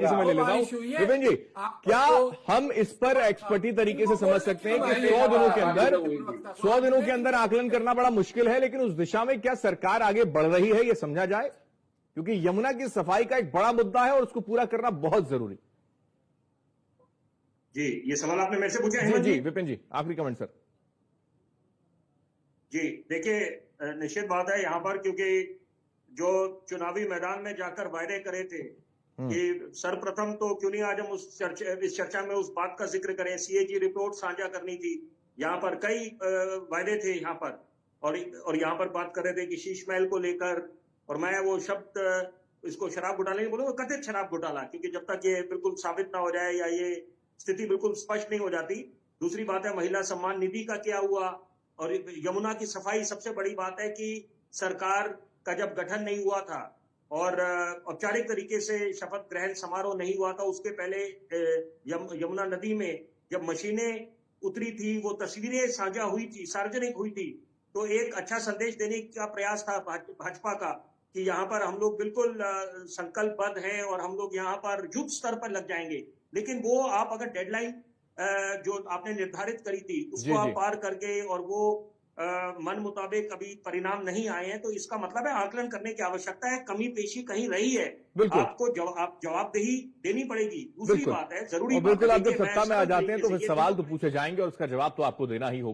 जी से मैं ले लेता हूं। विपिन जी, क्या हम इस पर एक्सपर्टी तरीके से समझ सकते हैं कि 100 दिनों के अंदर आकलन करना बड़ा मुश्किल है, लेकिन उस दिशा में क्या सरकार आगे बढ़ रही है, यह समझा जाए? क्योंकि यमुना की सफाई का एक बड़ा मुद्दा है और उसको पूरा करना बहुत जरूरी। जी, ये सवाल आपने मेरे से पूछा है? जी, विपिन जी, आखिरी कमेंट सर। जी, देखिए, निश्चित बात है यहां पर, क्योंकि जो चुनावी मैदान में जाकर वायदे करे थे कि सर्वप्रथम तो क्यों नहीं आज हम इस चर्चा में उस बात का जिक्र करें, सीएजी रिपोर्ट साझा करनी थी। यहाँ पर कई वायदे थे यहाँ पर, और यहाँ पर बात कर रहे थे कि शीश महल को लेकर, और मैं वो शब्द इसको शराब घोटाला नहीं बोलूंगा, कथित शराब घोटाला, क्योंकि जब तक ये बिल्कुल साबित ना हो जाए या ये स्थिति बिल्कुल स्पष्ट नहीं हो जाती। दूसरी बात है महिला सम्मान निधि का क्या हुआ, और यमुना की सफाई। सबसे बड़ी बात है कि सरकार का जब गठन नहीं हुआ था और औपचारिक तरीके से शपथ ग्रहण समारोह नहीं हुआ था, उसके पहले यमुना नदी में जब मशीनें उतरी थी, वो तस्वीरें साझा हुई थी, सार्वजनिक हुई थी, तो एक अच्छा संदेश देने का प्रयास था भाजपा का कि यहाँ पर हम लोग बिल्कुल संकल्पबद्ध हैं और हम लोग यहाँ पर युद्ध स्तर पर लग जाएंगे। लेकिन वो आप अगर डेडलाइन जो आपने निर्धारित करी थी उसको आप पार करके और वो मन मुताबिक अभी परिणाम नहीं आए हैं, तो इसका मतलब है आकलन करने की आवश्यकता है, कमी पेशी कहीं रही है, आपको जवाबदेही देनी पड़ेगी। दूसरी बात है, जरूरी बिल्कुल, आप जब सत्ता में आ जाते हैं तो फिर सवाल तो पूछे जाएंगे और उसका जवाब तो आपको देना ही होगा।